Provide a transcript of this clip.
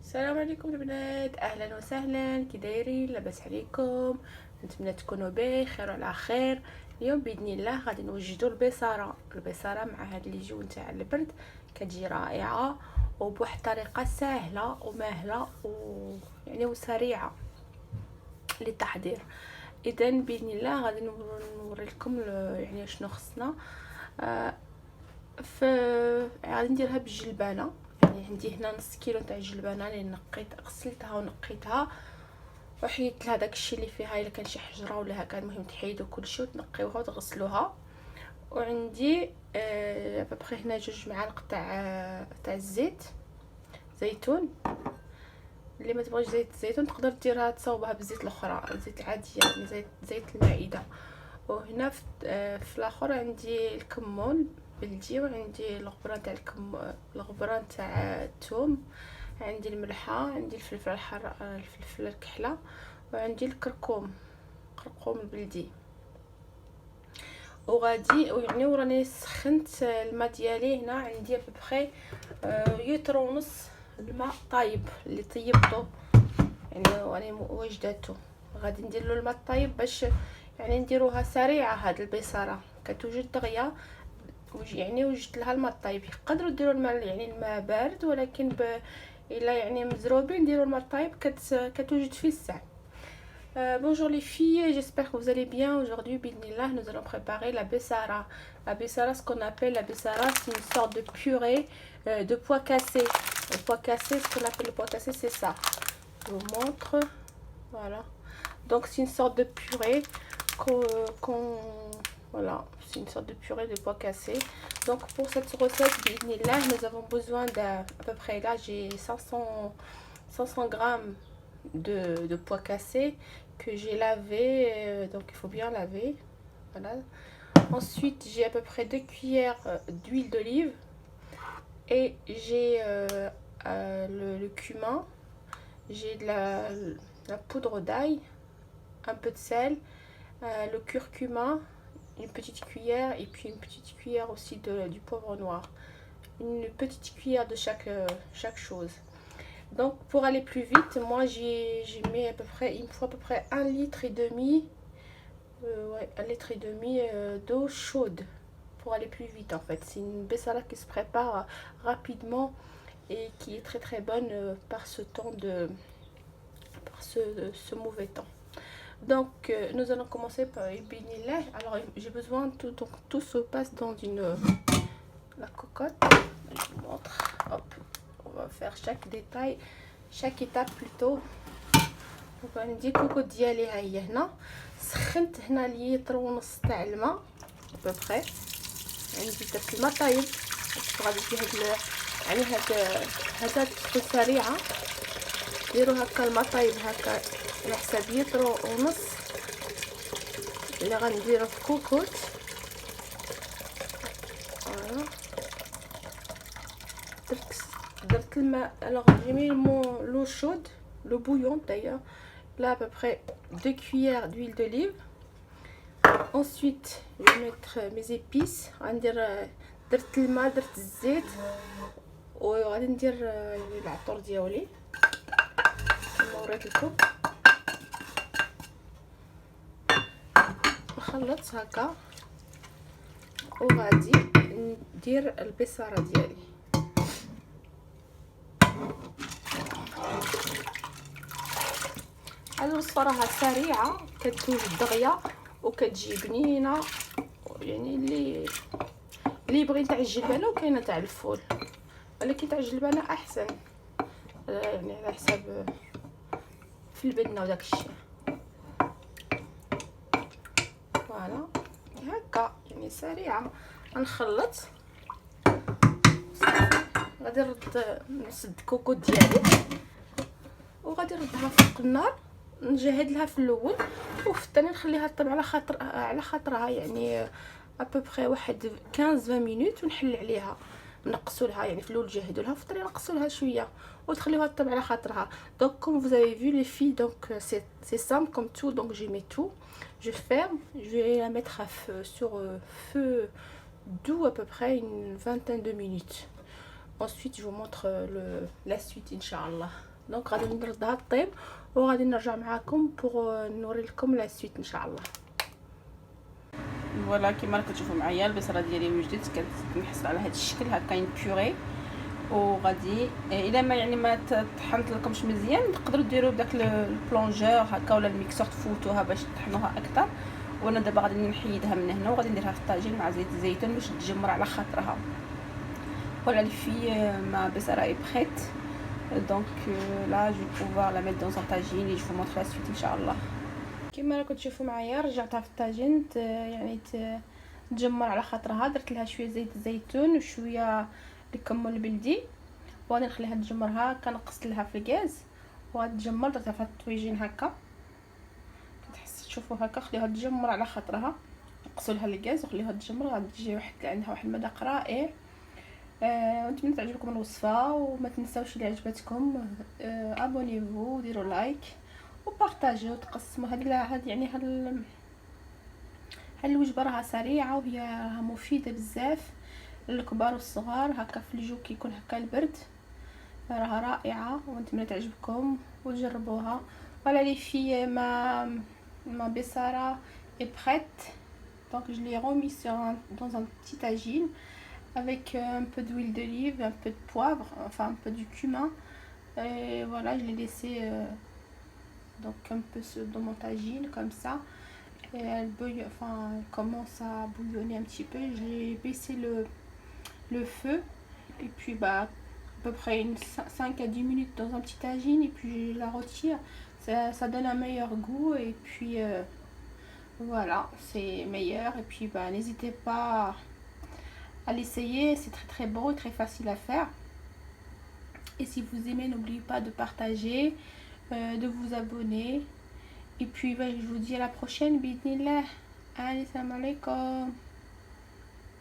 السلام عليكم البنات، اهلا وسهلا. كي دايرين؟ لاباس عليكم؟ نتمنى تكونوا بخير وعلى خير. اليوم باذن الله غادي نوجدوا البصاره مع هذا اللي جو نتاع البرد. كتجي رائعه وبواحد الطريقه سهله وماهله ويعني وسريعه للتحضير. اذا باذن الله غادي نوري لكم يعني شنو خصنا. غادي نديرها بالجلبانه. يعني عندي هنا نص كيلو تاع الجلبانه اللي غسلتها ونقيتها وحيدت لها داكشي اللي فيها الا كان شي حجره ولا هكا. المهم تحيدوا كلشي وتنقيوها وتغسلوها. وعندي بابخي هنا 2 معالق تاع الزيت زيتون. اللي ما تبغيش زيت الزيتون تقدر ديرها تصاوبها بالزيت الاخرى، الزيت العادي يعني زيت المائده. وهنا في الاخر عندي الكمون بلدي، وعندي الغبران تاع الثوم، عندي الملحه، عندي الفلفل الحار، الفلفل الكحله، وعندي الكركوم البلدي. وغادي يعني وراني سخنت الماء ديالي. هنا عندي ببخي لتر ونص الماء طايب اللي طيبته يعني راني وجدته. غادي ندير له الماء طايب باش يعني نديروها سريعه. هاد البصاره كتوجد دغيا يعني وجدت لها الماء طايب. يقدروا ديروا الماء يعني الماء بارد، ولكن الا يعني مزروبين نديروا الماء طايب كتوجد فيه الساعه. Bonjour les filles, j'espère que vous allez bien. Aujourd'hui, bismillah, nous allons préparer la bessara. La bessara, ce qu'on appelle la bessara, c'est une sorte de purée de pois cassés. Le pois cassé, ce qu'on appelle le pois cassé, c'est ça. Je vous montre. Voilà. Donc, c'est une sorte de purée voilà, c'est une sorte de purée de pois cassés. Donc, pour cette recette, bismillah, nous avons besoin d'à peu près, là, j'ai 500 grammes de pois cassés que j'ai lavé, donc il faut bien laver. Voilà. Ensuite, j'ai à peu près 2 cuillères d'huile d'olive et j'ai le cumin, j'ai de la poudre d'ail, un peu de sel, le curcuma, une petite cuillère, et puis une petite cuillère aussi du poivre noir, une petite cuillère de chaque chose. Donc pour aller plus vite, moi j'ai mis à peu près, il me faut à peu près 1,5 litre, ouais, 1,5 litre d'eau chaude pour aller plus vite. En fait, c'est une bessara qui se prépare rapidement et qui est très très bonne par ce mauvais temps. Donc nous allons commencer par Ibinillah. Alors j'ai besoin donc tout se passe dans la cocotte. Je vous montre. Hop, on va faire chaque étape plutôt. وعندي كوكو ديالي ها هي هنا. سخنت هنا لتر ونص تاع الماء ببخي. عندي درت الماء طايب غادي فيه يعني هذا تكون سريعه. ديروا هكا الماء طايب هكا على حساب لتر ونص اللي غنديرو في كوكوت. فوالا درت الماء. alors j'ai mis l'eau chaude, l'eau bouillante d'ailleurs, là à peu près 2 cuillères d'huile d'olive. Ensuite je vais mettre mes épices. غندير درت الماء، درت الزيت، وغادي ندير العطور ديالي كما وريت لكم. نخلط هكا وغادي ندير البصاره ديالي. هذه الوصفه راها سريعه، كتوجد دغيا وكتجي بنينه. يعني اللي يبغي تاع الجلبانه وكاينه تاع الفول، ولكن تاع الجلبانه احسن يعني على حساب في البنه وداك الشيء. فوالا هكا يعني سريعه. غنخلط غادي نسد كوكو ديالي وغادي نردها فوق النار. نجهد لها في الاول وفي الثاني نخليها طيب على خاطرها يعني ابوبري واحد 15 مينوت ونحل عليها. نقصوا لها يعني في الاول نجهدوا لها، في الثاني نقصوا لها شويه وتخليوها طيب على خاطرها. Donc comme vous avez vu les filles, donc c'est simple comme tout. Donc je mets tout, je ferme, je vais la mettre à feu sur feu doux à peu près une vingtaine de minutes. Ensuite je vous montre la suite, Inch'Allah. دونك غادي نردها طيب وغادي نرجع معاكم بوغ نوري لكم لا سويت ان شاء الله. فوالا كيما راكم تشوفوا معايا البصله ديالي وجدت، كنحصل على هذا الشكل هكا بيوري. وغادي الا ما يعني ما طحنت لكمش مزيان تقدروا ديروا بداك البلونجور هكا ولا الميكسور تفوتوها باش تطحنوها اكثر. وانا دابا غادي نحيدها من هنا وغادي نديرها في الطاجين مع زيت الزيتون باش تجمر على خاطرها. Voilà les filles, ma bessara est prête, donc là je vais pouvoir la mettre dans un tagine et je vous montre la suite Inch'Allah. كما راكم تشوفوا معايا رجعتها في الطاجين يعني تجمر على خاطرها. درت لها شويه زيت الزيتون وشويه الكمون البلدي وغادي نخليها تجمر هكا. نقصت لها في الغاز وغادي تجمر. درتها في الطويجين هكا كتحس تشوفوا هكا. خليها تجمر على خاطرها. نقصوا لها الغاز وخليها تجمر. غادي تجي عندها واحد المذاق رائع. ونتمنى تعجبكم الوصفه وما تنساوش اللي عجبتكم ابونيفو وديروا لايك وبارطاجيو وتقسموا. هاد يعني هاد الوجبه راها سريعه وهي راها مفيده بزاف للكبار والصغار. هكا في الجو كيكون هكا البرد راها رائعه ونتمنى تعجبكم وتجربوها. فوالا لي في ما بصاره est prête, donc je l'ai remis dans un petit tagine avec un peu d'huile d'olive, un peu de poivre, enfin un peu du cumin. Et voilà, je l'ai laissé donc un peu dans mon tagine comme ça. Et elle bouille, enfin elle commence à bouillonner un petit peu. J'ai baissé le feu et puis bah à peu près 5 à 10 minutes dans un petit tagine et puis je la retire. Ça donne un meilleur goût et puis voilà, c'est meilleur. Et puis bah n'hésitez pas à l'essayer, c'est très très bon et très facile à faire. Et si vous aimez, n'oubliez pas de partager, de vous abonner. Et puis je vous dis à la prochaine. Bismillah. Allez, salam alaikum.